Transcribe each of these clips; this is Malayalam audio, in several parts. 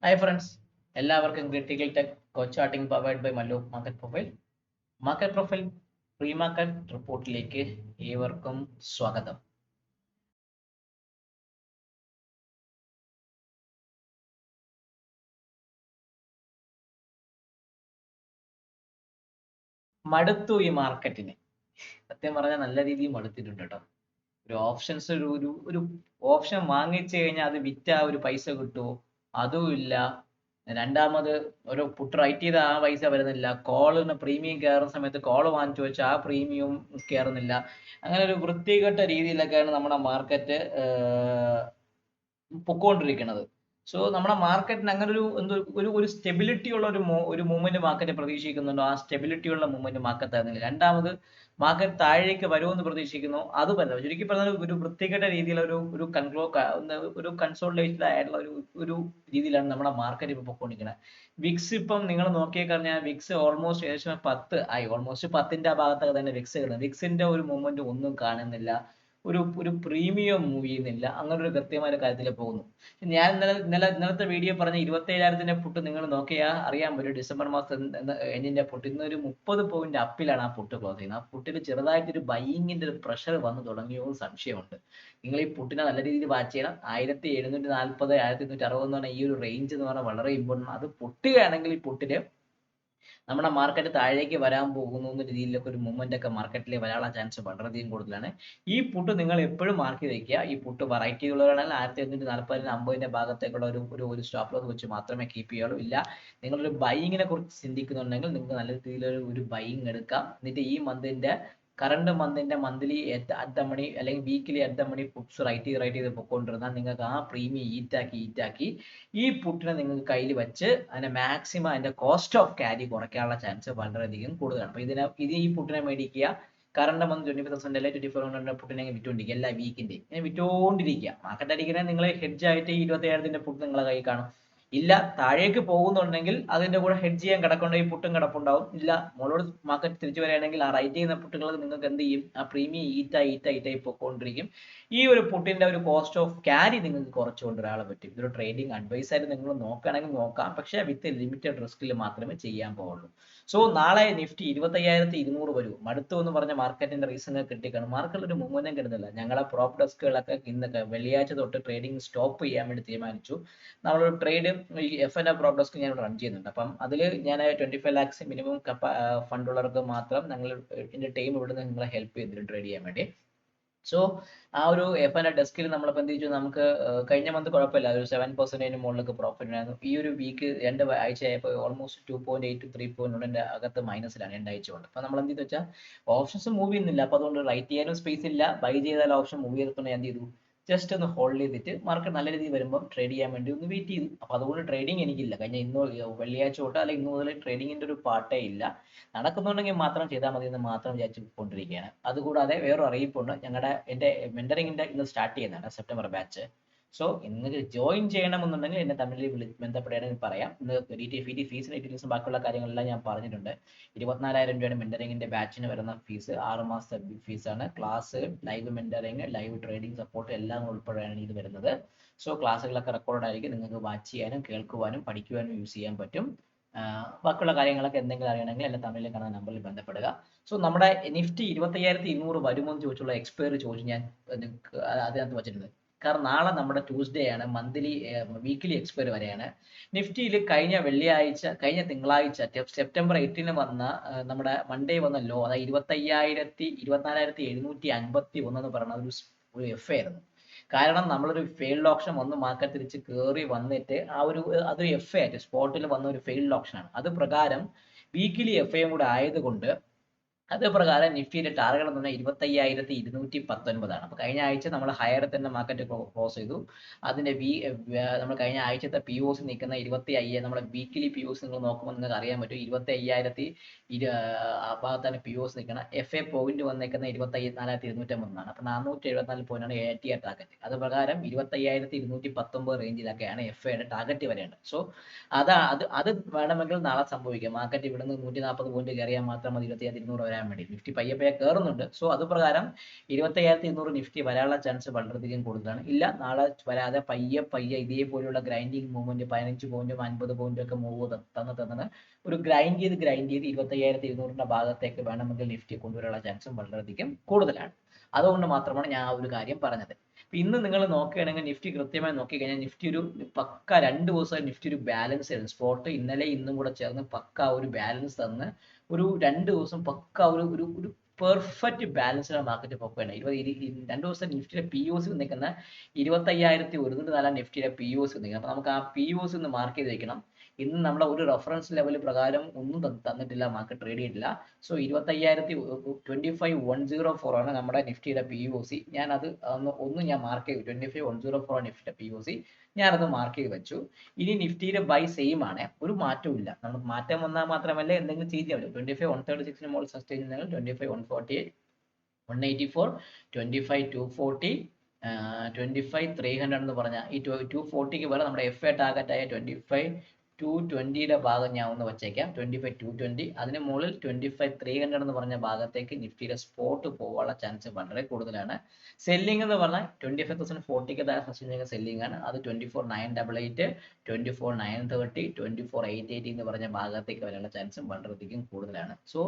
ഹായ് ഫ്രണ്ട്സ്, എല്ലാവർക്കും critical tech coach charting powered by Mallu market profile pre market റിപ്പോർട്ടിലേക്ക് ഏവർക്കും സ്വാഗതം. മടുത്തു ഈ മാർക്കറ്റിന്. സത്യം പറഞ്ഞാൽ നല്ല രീതിയിൽ മടുത്തിട്ടുണ്ട് കേട്ടോ. ഒരു ഓപ്ഷൻസ് ഒരു ഒരു ഒരു ഓപ്ഷൻ വാങ്ങിച്ചു കഴിഞ്ഞാൽ അത് വിറ്റ ഒരു പൈസ കിട്ടുമോ, അതും ഇല്ല. രണ്ടാമത് ഒരു പുട്ട് റൈറ്റ് ചെയ്ത ആ പൈസ വരുന്നില്ല. കോളിന് പ്രീമിയം കയറുന്ന സമയത്ത് കോള് വാങ്ങിച്ചു വെച്ചാൽ ആ പ്രീമിയം കയറുന്നില്ല. അങ്ങനെ ഒരു വൃത്തികെട്ട രീതിയിലൊക്കെയാണ് നമ്മുടെ മാർക്കറ്റ് പൊക്കോണ്ടിരിക്കുന്നത്. സോ നമ്മുടെ മാർക്കറ്റിന് അങ്ങനെ ഒരു എന്തോ ഒരു സ്റ്റെബിലിറ്റി ഉള്ള ഒരു മൂവ്മെന്റ് മാർക്കറ്റ് പ്രതീക്ഷിക്കുന്നുണ്ടോ? ആ സ്റ്റെബിലിറ്റി ഉള്ള മൂവ്മെന്റ് മാർക്കറ്റ് ആയിരുന്നില്ല. രണ്ടാമത് മാർക്കറ്റ് താഴേക്ക് വരുമെന്ന് പ്രതീക്ഷിക്കുന്നു, അതുമല്ല. ചുരുക്കി പറഞ്ഞാൽ ഒരു വൃത്തികെട്ട രീതിയിലുള്ള ഒരു കൺസോളിഡേറ്റഡ് ആയിട്ടുള്ള ഒരു രീതിയിലാണ് നമ്മുടെ മാർക്കറ്റ് ഇപ്പൊ പൊക്കോണ്ടിരിക്കുന്നത്. വിക്സ് ഇപ്പം നിങ്ങൾ നോക്കിക്കഴിഞ്ഞാൽ വിക്സ് ഓൾമോസ്റ്റ് ഏകദേശം 10 ആയി. ഓൾമോസ്റ്റ് 10ന്റെ ആ ഭാഗത്തൊക്കെ തന്നെ വിക്സ് കിടക്കുന്നത്. വിക്സിന്റെ ഒരു മൂവ്മെന്റ് ഒന്നും കാണുന്നില്ല. ഒരു പ്രീമിയം മൂവ് ചെയ്യുന്നില്ല. അങ്ങനെ ഒരു കൃത്യമായ ഒരു കാര്യത്തിൽ പോകുന്നു. ഞാൻ ഇന്നലത്തെ വീഡിയോ പറഞ്ഞ 27,000ന്റെ പുട്ട് നിങ്ങൾ നോക്കിയാൽ അറിയാൻ പറ്റും. ഡിസംബർ മാസം എൻഡിന്റെ പുട്ട് ഇന്ന് ഒരു 30 പോയിന്റ് അപ്പിലാണ് ആ പുട്ട് ക്ലോസ് ചെയ്യുന്നത്. ആ പുട്ടിൽ ചെറുതായിട്ടൊരു ബൈയിങ്ങിന്റെ ഒരു പ്രഷർ വന്നു തുടങ്ങിയോ സംശയമുണ്ട്. നിങ്ങൾ ഈ പുട്ടിനെ നല്ല രീതിയിൽ വാച്ച് ചെയ്യണം. 1740 1860 എന്ന് പറഞ്ഞാൽ ഈ ഒരു റേഞ്ച് എന്ന് പറഞ്ഞാൽ വളരെ ഇമ്പോർട്ടൻ്റ്. അത് പൊട്ടുകയാണെങ്കിൽ ഈ പുട്ടില് നമ്മുടെ മാർക്കറ്റ് താഴേക്ക് വരാൻ പോകുന്നു എന്ന രീതിയിലൊക്കെ ഒരു മൂവ്മെന്റ് ഒക്കെ മാർക്കറ്റിൽ വരാനുള്ള ചാൻസ് വളരെയധികം കൂടുതലാണ്. ഈ പുട്ട് നിങ്ങൾ എപ്പോഴും മാർക്ക് ചെയ്ത് വെക്കുക. ഈ പുട്ട് വെറൈറ്റി ഉള്ളവരാണെങ്കിൽ 1740 50ന്റെ ഭാഗത്തേക്കുള്ള ഒരു സ്റ്റോപ്പ് ലോസ് വെച്ച് മാത്രമേ കീപ്പ് ചെയ്യുള്ളൂ. ഇല്ല, നിങ്ങളൊരു ബൈയിങ്ങിനെ കുറിച്ച് ചിന്തിക്കുന്നുണ്ടെങ്കിൽ നിങ്ങൾക്ക് നല്ല രീതിയിലൊരു ബൈയിങ് എടുക്കാം. എന്നിട്ട് ഈ മന്തിന്റെ കറണ്ട് മന്തിന്റെ മന്ത്ലി അറ്റ് ദ മണി അല്ലെങ്കിൽ weekly at the money puts write ചെയ്ത് പൊക്കോണ്ടിരുന്നാൽ നിങ്ങൾക്ക് ആ പ്രീമിയം ഈറ്റാക്കി ഈ പുട്ടിനെ നിങ്ങൾക്ക് കയ്യിൽ വെച്ച് അതിന്റെ മാക്സിമം അതിന്റെ കോസ്റ്റ് ഓഫ് ക്യാരി കുറയ്ക്കാനുള്ള ചാൻസ് വളരെയധികം കൂടുതലാണ്. അപ്പൊ ഈ പുട്ടിനെ മേടിക്കുക. കറണ്ട് മന്ത് 25,000 അല്ലെങ്കിൽ 2400 പുട്ടിനെ വിറ്റുകൊണ്ടിരിക്കുക. എല്ലാ വീക്കിന്റെ ഇങ്ങനെ വിറ്റുകൊണ്ടിരിക്കുക. മാർക്കറ്റ് അടിക്കണേ നിങ്ങൾ ഹെഡ്ജ് ആയിട്ട് 27,000ന്റെ പുട്ട് നിങ്ങളെ കയ്യിൽ കാണും. ഇല്ല, താഴേക്ക് പോകുന്നുണ്ടെങ്കിൽ അതിന്റെ കൂടെ ഹെഡ്ജ് ചെയ്യാൻ കിടക്കേണ്ട ഈ പുട്ടും കിടപ്പുണ്ടാവും. ഇല്ല, മുകളോട് മാർക്കറ്റ് തിരിച്ചു വരികയാണെങ്കിൽ ആ റൈറ്റ് ചെയ്യുന്ന പുട്ടുകൾ നിങ്ങൾക്ക് എന്ത് ചെയ്യും? ആ പ്രീമിയം ഈറ്റായി പൊക്കോണ്ടിരിക്കും. ഈ ഒരു പുട്ടിന്റെ ഒരു കോസ്റ്റ് ഓഫ് ക്യാരി നിങ്ങൾക്ക് കുറച്ച് കൊണ്ടുവരാൻ പറ്റും. ഇതൊരു ട്രേഡിംഗ് അഡ്വൈസ് ആയിട്ട് നിങ്ങൾ നോക്കുകയാണെങ്കിൽ നോക്കാം, പക്ഷേ വിത്ത് ലിമിറ്റഡ് റിസ്കിൽ മാത്രമേ ചെയ്യാൻ പോകുള്ളൂ. സോ നാളെ നിഫ്റ്റി 25,200 വരും. മടുത്തു എന്ന് പറഞ്ഞ മാർക്കറ്റിന്റെ റീസൺ കിട്ടിക്കാണ്. മാർക്കറ്റിൽ ഒരു മൂവ്മെന്റും കിട്ടുന്നില്ല. ഞങ്ങളെ പ്രോപ്പ് ഡെസ്കുകളൊക്കെ ഇന്നൊക്കെ വെള്ളിയാഴ്ച തൊട്ട് ട്രേഡിംഗ് സ്റ്റോപ്പ് ചെയ്യാൻ വേണ്ടി തീരുമാനിച്ചു. നമ്മളൊരു ട്രേഡ് FN പ്രോപ്പ് ഡെസ്ക് ഞാൻ റൺ ചെയ്യുന്നുണ്ട്. അപ്പം അതിൽ ഞാൻ 25 lakhs മിനിമം ഫണ്ട് ഉള്ളവർക്ക് മാത്രം ഞങ്ങൾ എൻ്റെ ടീം ഇവിടുന്ന് നിങ്ങളെ ഹെൽപ്പ് ചെയ്തിട്ട് ട്രേഡ് ചെയ്യാൻ വേണ്ടി. സോ ആ ഒരു FN ഡെസ്കിൽ നമ്മളിപ്പോൾ എന്ത് ചെയ്തു, നമുക്ക് കഴിഞ്ഞ മന്ത് കുഴപ്പമില്ല, ഒരു 7% മുകളിലൊക്കെ പ്രോഫിറ്റ് ഉണ്ടായിരുന്നു. ഈ ഒരു വീക്ക് 2 ആഴ്ചയായപ്പോൾ ഓൾമോസ്റ്റ് 2.8 to 3.1 അകത്ത് മൈനസിലാണ് 2 ആഴ്ച കൊണ്ട്. അപ്പോൾ നമ്മൾ എന്ത് ചെയ്തു വെച്ചാൽ ഓപ്ഷൻസ് മൂവ് ചെയ്യുന്നില്ല. അപ്പോൾ അതുകൊണ്ട് റൈറ്റ് ചെയ്യാനും സ്പേസ് ഇല്ല. ബൈ ചെയ്താൽ ഓപ്ഷൻ മൂവ് ചെയ്തിട്ടുണ്ട്. ഞാൻ എന്ത് ചെയ്തു, ജസ്റ്റ് ഒന്ന് ഹോൾഡ് ചെയ്തിട്ട് മാർക്കറ്റ് നല്ല രീതിയിൽ വരുമ്പോൾ ട്രേഡ് ചെയ്യാൻ വേണ്ടി ഒന്ന് വെയിറ്റ് ചെയ്തു. അപ്പോൾ അതുകൊണ്ട് ട്രേഡിംഗ് എനിക്കില്ല. കഴിഞ്ഞ വെള്ളിയാഴ്ച തൊട്ട് അല്ലെങ്കിൽ ഇന്ന് മുതൽ ട്രേഡിങ്ങിന്റെ ഒരു പാർട്ടേ ഇല്ല. നടക്കുന്നുണ്ടെങ്കിൽ മാത്രം ചെയ്താൽ മതി എന്ന് മാത്രം വിചാരിച്ചു കൊണ്ടിരിക്കുകയാണ്. അതുകൂടാതെ വേറൊരു അറിയിപ്പുണ്ട്. എൻ്റെ മെന്ററിങ്ങിന്റെ ഇന്ന് സ്റ്റാർട്ട് ചെയ്യുന്നതാണ്, സെപ്റ്റംബർ ബാച്ച്. സോ നിങ്ങൾക്ക് ജോയിൻ ചെയ്യണമെന്നുണ്ടെങ്കിൽ എന്നെ തമ്മിൽ ബന്ധപ്പെടുകയാണെങ്കിൽ പറയാം. ഇന്ന് ഫീസ് ഡീറ്റെയിൽസും ബാക്കിയുള്ള കാര്യങ്ങളെല്ലാം ഞാൻ പറഞ്ഞിട്ടുണ്ട്. 24,000 രൂപയാണ് മെന്ററിങ്ങിന്റെ ബാച്ചിന് വരുന്ന ഫീസ്. 6 മാസത്തെ ഫീസാണ്. Class, live mentoring, live trading support എല്ലാം ഉൾപ്പെടെയാണ് ഇത് വരുന്നത്. സോ ക്ലാസ്സുകളൊക്കെ റെക്കോർഡ് ആയിരിക്കും. നിങ്ങൾക്ക് വാച്ച് ചെയ്യാനും കേൾക്കുവാനും പഠിക്കുവാനും യൂസ് ചെയ്യാൻ പറ്റും. ബാക്കിയുള്ള കാര്യങ്ങളൊക്കെ എന്തെങ്കിലും അറിയണമെങ്കിൽ എന്നെ തമ്മിൽ കാണുന്ന നമ്പറിൽ ബന്ധപ്പെടുക. സോ നമ്മുടെ നിഫ്റ്റി 25,200 വരുമോ എന്ന് ചോദിച്ചുള്ള എക്സ്പയറി ചോദിച്ചു ഞാൻ അതിനകത്ത് വെച്ചിട്ടുണ്ട്. കാരണം നാളെ നമ്മുടെ ട്യൂസ്ഡേ ആണ്, വീക്കിലി എക്സ്പയറി വരെയാണ്. നിഫ്റ്റിയിൽ കഴിഞ്ഞ തിങ്കളാഴ്ച സെപ്റ്റംബർ 8 വന്ന നമ്മുടെ മൺഡേ വന്ന ലോ, അതായത് 24,751 എന്ന് പറയുന്ന ഒരു എഫ് ആയിരുന്നു. കാരണം നമ്മളൊരു ഫെയിൽഡ് ഓപ്ഷൻ വന്ന് മാർക്കറ്റ് തിരിച്ച് കയറി വന്നിട്ട് അതൊരു എഫ് ആയിട്ട് സ്പോട്ടിൽ വന്ന ഒരു ഫെയിൽഡ് ഓപ്ഷൻ ആണ്. അത് പ്രകാരം വീക്കിലി എഫ് കൂടെ ആയതുകൊണ്ട് അത് പ്രകാരം നിഫ്റ്റിയുടെ ടാർഗറ്റ് എന്ന് പറഞ്ഞാൽ 25,219 ആണ്. അപ്പൊ കഴിഞ്ഞ ആഴ്ച നമ്മൾ ഹയർ തന്നെ മാർക്കറ്റ് ക്ലോസ് ചെയ്തു. അതിന്റെ നമ്മൾ കഴിഞ്ഞ ആഴ്ചത്തെ പി ഒ സി നിൽക്കുന്ന 25,000, നമ്മുടെ വീക്കിലി പി ഒ സി നിങ്ങൾ നോക്കുമ്പോൾ നിങ്ങൾക്ക് അറിയാൻ പറ്റും. 25,000 ആ ഭാഗത്താണ് പി ഒ സി നിൽക്കണം. എഫ് എ പോയിന്റ് വന്നേക്കുന്ന 24,250 അപ്പൊ 474 പോയിന്റാണ് ATR ടാർഗറ്റ്. അത് പ്രകാരം 25,219 റേഞ്ചിലൊക്കെയാണ് എഫ് എയുടെ ടാർഗറ്റ് വരേണ്ടത്. സോ അത് വേണമെങ്കിൽ നാളെ സംഭവിക്കാം. മാർക്കറ്റ് ഇവിടുന്ന് 140 പോയിന്റ് കയറിയാൽ മാത്രം മതി 25,200 വരാൻ വേണ്ടി. നിഫ്റ്റി പയ്യെ പയ്യെ കയറുന്നുണ്ട്. സോ അത് പ്രകാരം 25,200 നിഫ്റ്റി വരാനുള്ള ചാൻസ് വളരെയധികം കൂടുതലാണ്. ഇല്ല, നാളെ വരാതെ പയ്യെ പയ്യെ ഇതേപോലെയുള്ള ഗ്രൈൻഡിങ് മൂവ്മെന്റ് 15 പോയിന്റും 50 പോയിന്റും ഒക്കെ മൂവ് തന്ന് ഒരു ഗ്രൈൻഡ് ചെയ്ത് 25,200 ഭാഗത്തേക്ക് വേണമെങ്കിൽ നിഫ്റ്റി കൊണ്ടുവരാനുള്ള ചാൻസും വളരെയധികം കൂടുതലാണ്. അതുകൊണ്ട് മാത്രമാണ് ഞാൻ ആ ഒരു കാര്യം പറഞ്ഞത്. ഇന്ന് നിങ്ങൾ നോക്കുകയാണെങ്കിൽ നിഫ്റ്റി കൃത്യമായി നോക്കിക്കഴിഞ്ഞാൽ നിഫ്റ്റി ഒരു പക്ക 2 ദിവസമായി നിഫ്റ്റി ഒരു ബാലൻസ് ആയിരുന്നു. സ്പോട്ട് ഇന്നലെ ഇന്നും കൂടെ ചേർന്ന് പക്ക ഒരു ബാലൻസ് തന്ന് ഒരു 2 ദിവസം പക്ക ഒരു പെർഫെക്റ്റ് ബാലൻസിലാണ് മാർക്കറ്റ് പോക്കുകയാണ്. 2 ദിവസം നിഫ്റ്റിയുടെ POC നിൽക്കുന്ന 25,104 നിഫ്റ്റിയുടെ POC നിൽക്കുന്നത്. അപ്പൊ നമുക്ക് ആ POC ഒന്ന് മാർക്ക് ചെയ്ത് വെക്കണം. ഇന്ന് നമ്മുടെ ഒരു റെഫറൻസ് ലെവൽ പ്രകാരം ഒന്നും തന്നിട്ടില്ല, മാർക്കറ്റ് ട്രേഡ് ചെയ്തിട്ടില്ല. സോ 25,104 ആണ് നമ്മുടെ നിഫ്റ്റിയുടെ POC. ഞാൻ അത് ഞാൻ മാർക്ക് ചെയ്തു. 25,104 ആണ് നിഫ്റ്റിയുടെ POC. ഞാനത് മാർക്ക് ചെയ്ത് വെച്ചു. ഇനി നിഫ്റ്റിയുടെ ബൈ സെയിം ആണ്, ഒരു മാറ്റവും ഇല്ല. നമുക്ക് മാറ്റം വന്നാൽ മാത്രമല്ല എന്തെങ്കിലും ചേഞ്ച് ആവില്ല. 25,136 മുകളിൽ സസ്റ്റെയിൻ ചെയ്യുന്നത് 25,148, 184, 25,240, 25,300 എന്ന് പറഞ്ഞാൽ ഈ 240ക്ക് വരെ നമ്മുടെ FA ടാർഗറ്റ് ആയ 25,220 ഭാഗം ഞാൻ ഒന്ന് വെച്ചേക്കാം. 25,220 അതിന് മുകളിൽ 25,300 എന്ന് പറഞ്ഞ ഭാഗത്തേക്ക് നിഫ്റ്റിയുടെ സ്പോട്ട് പോകാനുള്ള ചാൻസ് വളരെ കൂടുതലാണ്. സെല്ലിംഗ് എന്ന് പറഞ്ഞാൽ 25,040ക്ക് താഴെ സസ്റ്റെയിൻ ചെയ്യുന്ന സെല്ലിംഗ് ആണ്. അത് 24,988, 24,930, 24,880 എന്ന് പറഞ്ഞ ഭാഗത്തേക്ക് വരാനുള്ള ചാൻസും വളരെയധികം കൂടുതലാണ്. സോ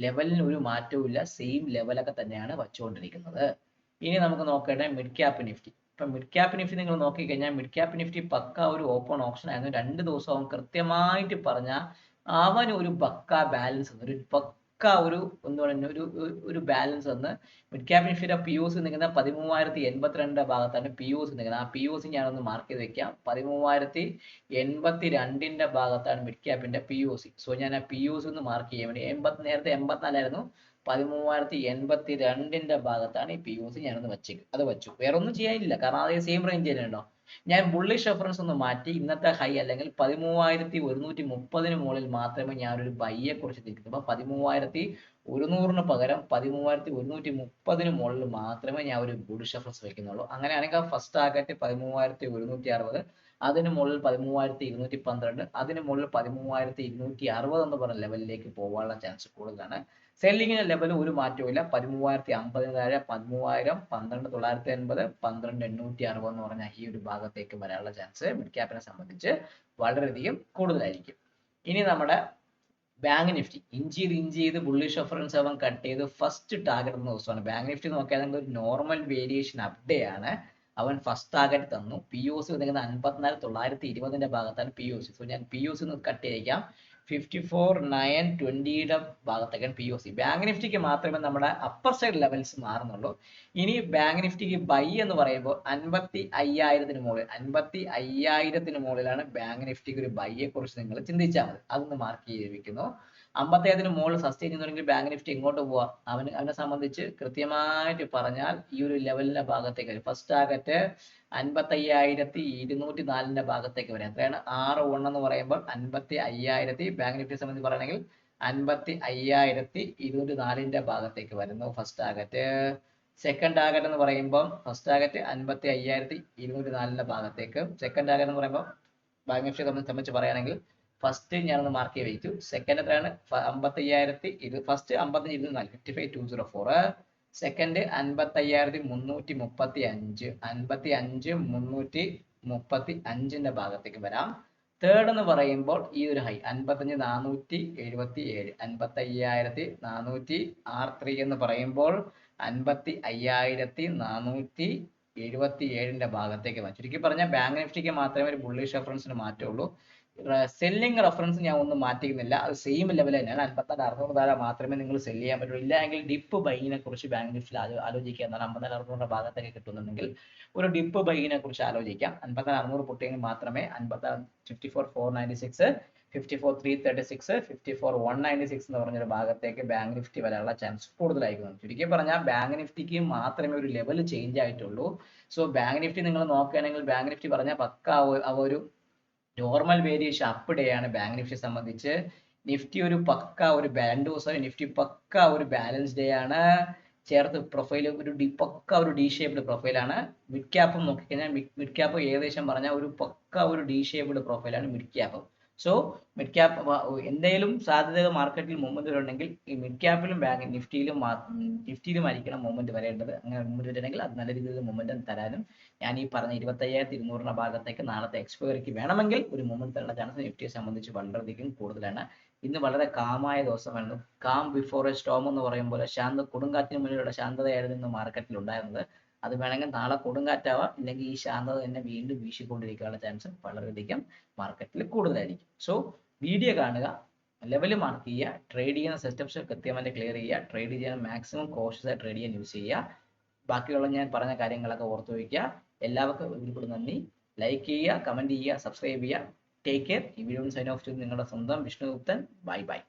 ലെവലിന് ഒരു മാറ്റവും ഇല്ല, സെയിം ലെവലൊക്കെ തന്നെയാണ് വച്ചുകൊണ്ടിരിക്കുന്നത്. ഇനി നമുക്ക് നോക്കേണ്ടത് മിഡ് ക്യാപ്പ് നിഫ്റ്റി. ഇപ്പൊ മിഡ് ക്യാപ്പ് നിഫ്റ്റി നിങ്ങൾ നോക്കിക്കഴിഞ്ഞാൽ മിഡ് ക്യാപ്പ് നിഫ്റ്റി പക്ക ഒരു ഓപ്പൺ ഓപ്ഷൻ ആയിരുന്നു. 2 ദിവസവും കൃത്യമായിട്ട് പറഞ്ഞാൽ അവൻ ഒരു പക്ക ബാലൻസ് ഒരു പക്ക എന്താ പറയുക ഒരു ബാലൻസ് വന്ന് മിഡ് ക്യാപ്പ് നിഫ്റ്റിയുടെ POC നിൽക്കുന്ന 13,082 ഭാഗത്താണ് POC നിൽക്കുന്നത്. ആ POC ഞാനൊന്ന് മാർക്ക് ചെയ്ത് വെക്കാം. 13,082 ഭാഗത്താണ് മിഡ് ക്യാപ്പിന്റെ POC. സോ ഞാൻ ആ POC ഒന്ന് മാർക്ക് ചെയ്യാൻ വേണ്ടി നേരത്തെ 84 ആയിരുന്നു, 13,082 ഭാഗത്താണ് ഈ POC ഞാനൊന്ന് അത് വെച്ചു. വേറെ ഒന്നും ചെയ്യാനില്ല, കാരണം അതേ സെയിം റേഞ്ച് തന്നെയുണ്ടോ. ഞാൻ ബുള്ളിഷ് റെഫറൻസ് ഒന്ന് മാറ്റി ഇന്നത്തെ ഹൈ അല്ലെങ്കിൽ 13,130 മുകളിൽ മാത്രമേ ഞാൻ ഒരു ബൈയെ കുറിച്ച് തിരിക്കുന്നു. അപ്പൊ 13,100 പകരം 13,130 മുകളിൽ മാത്രമേ ഞാൻ ഒരു ബുള്ളിഷ് റെഫറൻസ് വെക്കുന്നുള്ളൂ. അങ്ങനെയാണെങ്കിൽ ഫസ്റ്റ് ടാർഗറ്റ് 13,160, അതിന് മുകളിൽ 13,212, അതിന് മുകളിൽ 13,260 എന്ന് പറഞ്ഞ ലെവലിലേക്ക് പോകാനുള്ള ചാൻസ് കൂടുതലാണ്. സെല്ലിങ്ങിന്റെ ലെവൽ ഒരു മാറ്റവും ഇല്ല. 13,050 താഴെ 13,000, 12,980, 12,860 എന്ന് പറഞ്ഞ ഈ ഒരു ഭാഗത്തേക്ക് വരാനുള്ള ചാൻസ് മിഡ് ക്യാപ്പിനെ സംബന്ധിച്ച് വളരെയധികം കൂടുതലായിരിക്കും. ഇനി നമ്മുടെ ബാങ്ക് നിഫ്റ്റി ഇഞ്ച് ചെയ്ത് ബുള്ളിഷ് റെഫറൻസ് അവൻ കട്ട് ചെയ്ത് ഫസ്റ്റ് ടാർഗറ്റ് എന്ന ദിവസമാണ്. ബാങ്ക് നിഫ്റ്റി നോക്കിയാൽ ഒരു നോർമൽ വേരിയേഷൻ അപ്ഡേ ആണ്. അവൻ ഫസ്റ്റ് ടാർഗറ്റ് തന്നു. POC നിൽക്കുന്ന 54,920 ഭാഗത്താണ് POC. സോ ഞാൻ POC ഒന്ന് കട്ട് ചെയ്യിക്കാം. 54,920 ഭാഗത്തേക്കാണ് POC. ബാങ്ക് നിഫ്റ്റിക്ക് മാത്രമേ നമ്മുടെ അപ്പർ സൈഡ് ലെവൽസ് മാറുന്നുള്ളൂ. ഇനി ബാങ്ക് നിഫ്റ്റിക്ക് ബൈ എന്ന് പറയുമ്പോൾ 55,000 മുകളിൽ 55,000 മുകളിലാണ് ബാങ്ക് നിഫ്റ്റിക്ക് ഒരു ബൈയെ കുറിച്ച് നിങ്ങൾ ചിന്തിച്ചാൽ മതി. അതൊന്ന് മാർക്ക് ചെയ്തിരിക്കുന്നു. 55,000 മുകളിൽ സസ്റ്റെയിൻ ചെയ്യുന്നുണ്ടെങ്കിൽ ബാങ്ക് നിഫ്റ്റി എങ്ങോട്ട് പോവാം? അവനെ സംബന്ധിച്ച് കൃത്യമായിട്ട് പറഞ്ഞാൽ ഈ ഒരു ലെവലിന്റെ ഭാഗത്തേക്ക് ഫസ്റ്റ് ടാർഗറ്റ് 55,204 ഭാഗത്തേക്ക് വരാം. എത്രയാണ്? 6 എന്ന് പറയുമ്പോൾ 55,000 ബാങ്ക് നിഫ്റ്റിയെ സംബന്ധിച്ച് പറയുകയാണെങ്കിൽ 55,204 ഭാഗത്തേക്ക് വരുന്നു ഫസ്റ്റ് ടാർഗറ്റ്. സെക്കൻഡ് ടാർഗറ്റ് എന്ന് പറയുമ്പോൾ ഫസ്റ്റ് ടാർഗറ്റ് 55,204 ഭാഗത്തേക്ക്. സെക്കൻഡ് ടാർഗറ്റ് എന്ന് പറയുമ്പോൾ ബാങ്ക് നിഫ്റ്റിയെ സംബന്ധിച്ച് പറയുകയാണെങ്കിൽ ഫസ്റ്റ് ഞാനൊന്ന് മാർക്ക് ചെയ്ത് വെച്ചു. സെക്കൻഡ് എത്രയാണ്? 55,000, ഫസ്റ്റ് 55,204, 55,204. സെക്കൻഡ് 55,335, 55,335 ഭാഗത്തേക്ക് വരാം. തേർഡ് എന്ന് പറയുമ്പോൾ ഈ ഒരു ഹൈ 55,477, 55,403 എന്ന് പറയുമ്പോൾ 55,477 ഭാഗത്തേക്ക് വരാം. ചുരുക്കി പറഞ്ഞാൽ ബാങ്ക് നിഫ്റ്റിക്ക് മാത്രമേ ഒരു ബുള്ളിഷ് റെഫറൻസിന് മാറ്റമുള്ളൂ. സെല്ലിംഗ് റെഫറൻസ് ഞാൻ ഒന്നും മാറ്റിക്കുന്നില്ല, അത് സെയിം ലെവൽ തന്നെയാണ്. 54,600 താഴെ മാത്രമേ നിങ്ങൾ സെല് ചെയ്യാൻ പറ്റുള്ളൂ. ഇല്ല എങ്കിൽ ഡിപ്പ് ബൈനെ കുറിച്ച് ബാങ്ക് നിഫ്റ്റിയിൽ ആലോചിക്കുക. എന്നാൽ 54,600 ഭാഗത്തേക്ക് കിട്ടുന്നുണ്ടെങ്കിൽ ഒരു ഡിപ്പ് ബൈനെ കുറിച്ച് ആലോചിക്കാം. 54,600 പൊട്ടിയെങ്കിൽ മാത്രമേ 54,496, 54,336, 54,196 എന്ന് പറഞ്ഞൊരു ഭാഗത്തേക്ക് ബാങ്ക് നിഫ്റ്റി വരാനുള്ള ചാൻസ് കൂടുതലായിരിക്കും. ചുരുക്കി പറഞ്ഞാൽ ബാങ്ക് നിഫ്റ്റിക്ക് മാത്രമേ ഒരു ലെവൽ ചേഞ്ച് ആയിട്ടുള്ളൂ. സോ ബാങ്ക് നിഫ്റ്റി നിങ്ങൾ നോക്കുകയാണെങ്കിൽ ബാങ്ക് നിഫ്റ്റി പറഞ്ഞാൽ പക്ക ഒരു നോർമൽ വേരിയേഷൻ അപ്പ് ഡേ ആണ് ബാങ്ക് നിഫ്റ്റിയെ സംബന്ധിച്ച്. നിഫ്റ്റി ഒരു പക്ക ഒരു 2 ദിവസം നിഫ്റ്റി പക്ക ഒരു ബാലൻസ് ഡേ ആണ്. ചേർത്ത് പ്രൊഫൈൽ പക്ക ഒരു ഡി ഷേപ്ഡ് പ്രൊഫൈലാണ്. മിഡ് ക്യാപ്പും നോക്കിക്കഴിഞ്ഞാൽ മിഡ് ക്യാപ്പ് ഏകദേശം പറഞ്ഞാൽ ഒരു പക്ക ഒരു ഡി ഷേപ്ഡ് പ്രൊഫൈലാണ് mid cap. So mid cap എന്തെങ്കിലും സാധ്യത മാർക്കറ്റിൽ മൂവ്മെന്റ് ഉണ്ടെങ്കിൽ ഈ മിഡ് ക്യാപ്പിലും ബാങ്ക് നിഫ്റ്റിയിലും ആയിരിക്കണം മൂവ്മെന്റ് വരേണ്ടത്. അങ്ങനെ മൂവ്മെന്റ് വരണമെങ്കിൽ അത് നല്ല രീതിയിൽ മൂവ്മെന്റ് തരാനും ഞാൻ ഈ പറഞ്ഞ 25,200 ഭാഗത്തേക്ക് നാളത്തെ എക്സ്പയറിക്ക് വേണമെങ്കിൽ ഒരു മൂവ്മെന്റ് തരേണ്ട ചാൻസ് നിഫ്റ്റിയെ സംബന്ധിച്ച് വളരെയധികം കൂടുതലാണ്. ഇന്ന് വളരെ കാമായ ദിവസമായിരുന്നു. കാം ബിഫോർ എ സ്റ്റോം എന്ന് പറയും പോലെ കൊടുങ്കാറ്റിന് മുന്നിലുള്ള ശാന്തതയായിരുന്നു ഇന്ന് മാർക്കറ്റിൽ ഉണ്ടായിരുന്നത്. അത് വേണമെങ്കിൽ നാളെ കൊടുങ്കാറ്റാവാം, ഇല്ലെങ്കിൽ ഈ ശാന്തത തന്നെ വീണ്ടും വീശിക്കൊണ്ടിരിക്കാനുള്ള ചാൻസ് വളരെയധികം മാർക്കറ്റിൽ കൂടുതലായിരിക്കും. സോ വീഡിയോ കാണുക, ലെവൽ മാർക്ക് ചെയ്യുക, ട്രേഡ് ചെയ്യുന്ന സെറ്റപ്സ് കൃത്യമായിട്ട് ക്ലിയർ ചെയ്യുക, ട്രേഡ് ചെയ്യാൻ മാക്സിമം കോഷ്യസ് ആയി ട്രേഡ് ചെയ്യാൻ യൂസ് ചെയ്യുക. ബാക്കിയുള്ള ഞാൻ പറഞ്ഞ കാര്യങ്ങളൊക്കെ ഓർത്തു വയ്ക്കുക. എല്ലാവർക്കും ഒരുപാട് നന്ദി. ലൈക്ക് ചെയ്യുക, കമന്റ് ചെയ്യുക, സബ്സ്ക്രൈബ് ചെയ്യുക. Take care. ഈ വീഡിയോ സൈൻ ഓഫ് ചെയ്ത് നിങ്ങളുടെ സ്വന്തം വിഷ്ണുഗുപ്തൻ. Bye bye.